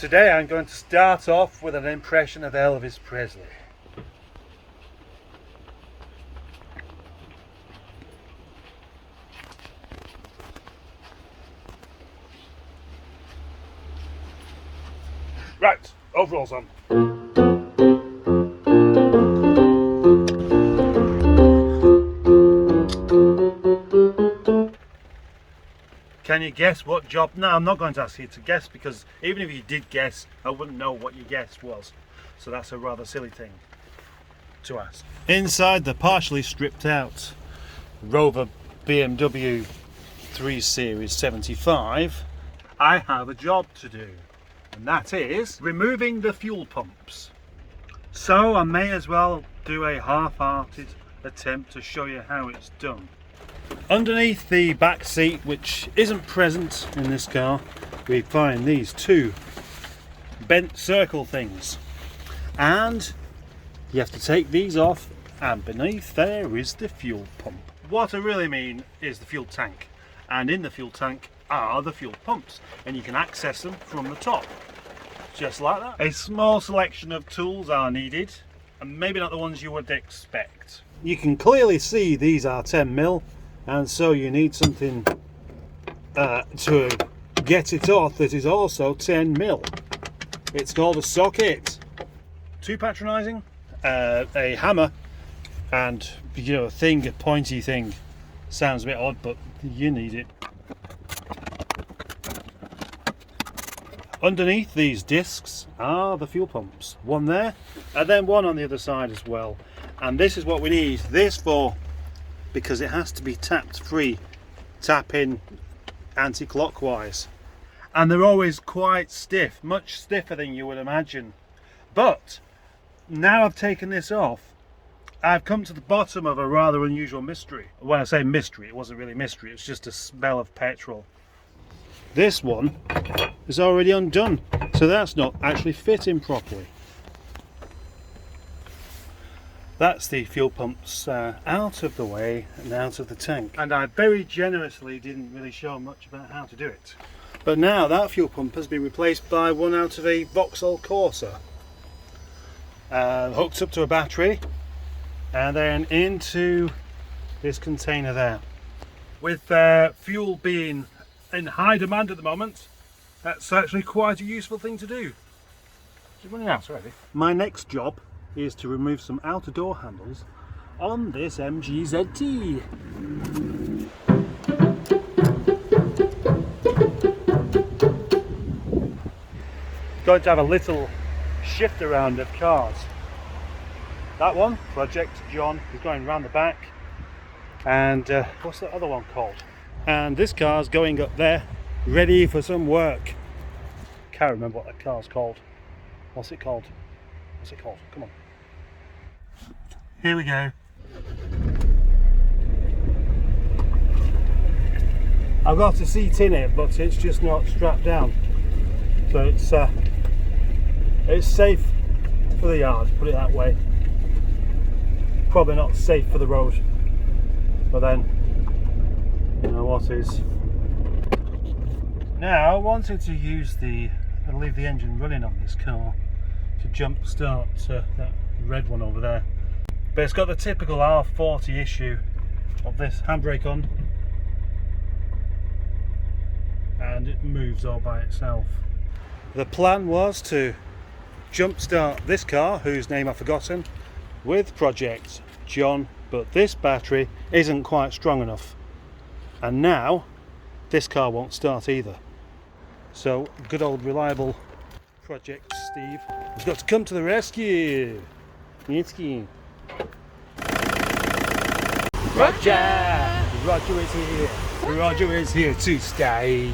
Today I'm going to start off with an impression of Elvis Presley. Right, overalls on. Can you guess what job? No, I'm not going to ask you to guess, because even if you did guess, I wouldn't know what your guess was. So that's a rather silly thing to ask. Inside the partially stripped out Rover BMW 3 Series 75, I have a job to do, and that is removing the fuel pumps. So I may as well do a half-hearted attempt to show you how it's done. Underneath the back seat, which isn't present in this car, we find these two bent circle things, and you have to take these off, and beneath there is the fuel pump. What I really mean is the fuel tank, and in the fuel tank are the fuel pumps, and you can access them from the top, just like that. A small selection of tools are needed, and maybe not the ones you would expect. You can clearly see these are 10mm, and so you need something to get it off that is also 10mm. It's called a socket. Too patronising? A hammer and, you know, a pointy thing sounds a bit odd, but you need it. Underneath these discs are the fuel pumps. One there, and then one on the other side as well. And this is what we need this for, because it has to be tapped free, tap in anti-clockwise. And they're always quite stiff, much stiffer than you would imagine. But now I've taken this off, I've come to the bottom of a rather unusual mystery. When I say mystery, it wasn't really mystery, it's just a smell of petrol. This one is already undone, so that's not actually fitting properly. That's the fuel pumps out of the way and out of the tank. And I very generously didn't really show much about how to do it. But now that fuel pump has been replaced by one out of a Vauxhall Corsa. Hooked up to a battery and then into this container there. With fuel being in high demand at the moment, that's actually quite a useful thing to do. It's running out already. My next job is to remove some outer door handles on this MG ZT. Going to have a little shift around of cars. That one, Project John, is going round the back, and what's the other one called? And this car's going up there, ready for some work. Can't remember what that car's called. What's it called? What's it called? Come on. Here we go. I've got a seat in it, but it's just not strapped down. So it's safe for the yard, put it that way. Probably not safe for the road. But then, you know what is. Now I wanted to use and leave the engine running on this car to jump start that red one over there, but it's got the typical R40 issue of this handbrake on and it moves all by itself. The plan was to jump start this car, whose name I've forgotten, with Project John, but this battery isn't quite strong enough, and now this car won't start either. So good old reliable Project Steve has got to come to the rescue. Roger! Roger is here. Roger is here to stay.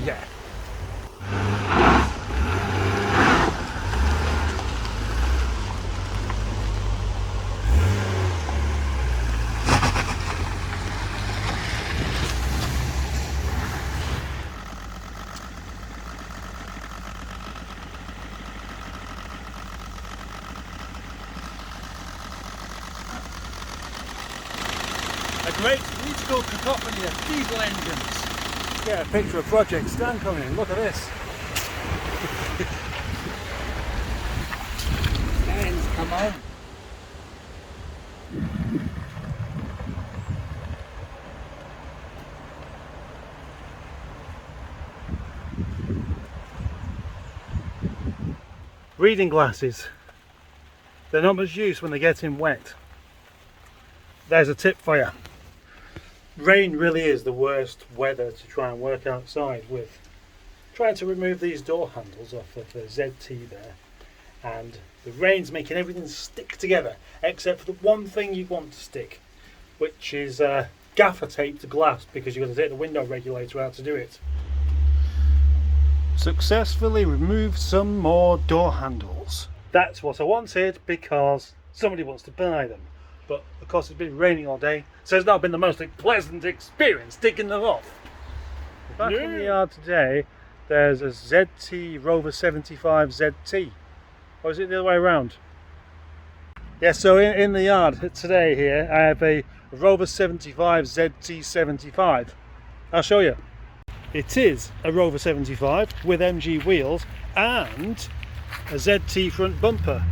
A great musical cacophony of diesel engines. Get a picture of Project Stan coming in, look at this. Come on. Reading glasses. They're not much use when they're getting wet. There's a tip for you. Rain really is the worst weather to try and work outside with. Trying to remove these door handles off of the ZT there, and the rain's making everything stick together except for the one thing you want to stick, which is gaffer tape to glass, because you've got to take the window regulator out to do it. Successfully removed some more door handles. That's what I wanted, because somebody wants to buy them. But of course it's been raining all day, so it's not been the most pleasant experience taking them off. Back in the yard today, there's a ZT Rover 75 ZT. Or is it the other way around? Yeah, so in the yard today here, I have a Rover 75 ZT75. I'll show you. It is a Rover 75 with MG wheels and a ZT front bumper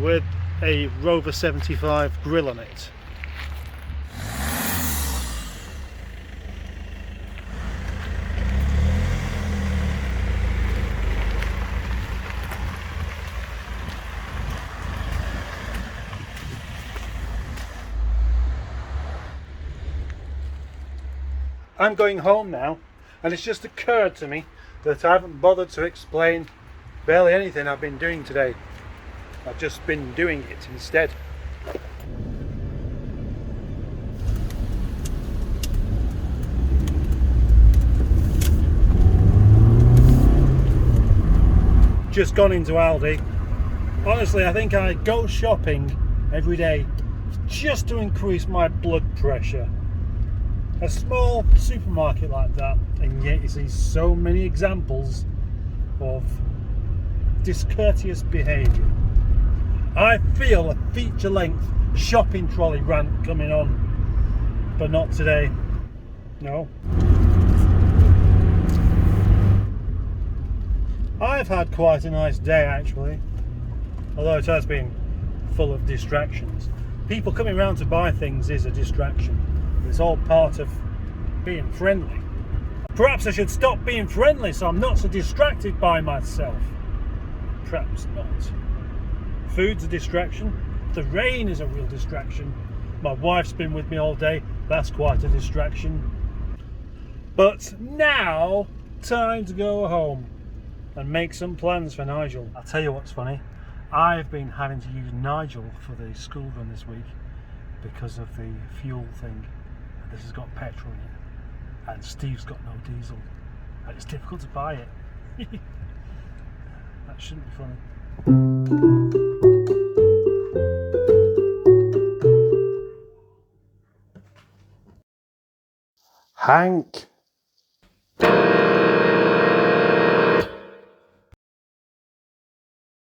with a Rover 75 grille on it. I'm going home now, and it's just occurred to me that I haven't bothered to explain barely anything I've been doing today. I've just been doing it instead. Just gone into Aldi. Honestly, I think I go shopping every day just to increase my blood pressure. A small supermarket like that, and yet you see so many examples of discourteous behaviour. I feel a feature-length shopping trolley rant coming on, but not today. No. I've had quite a nice day actually, although it has been full of distractions. People coming around to buy things is a distraction. It's all part of being friendly. Perhaps I should stop being friendly so I'm not so distracted by myself. Perhaps not. Food's a distraction. The rain is a real distraction. My wife's been with me all day. That's quite a distraction. But now, time to go home and make some plans for Nigel. I'll tell you what's funny. I've been having to use Nigel for the school run this week because of the fuel thing. This has got petrol in it, and Steve's got no diesel, and it's difficult to buy it. That shouldn't be funny. Hank,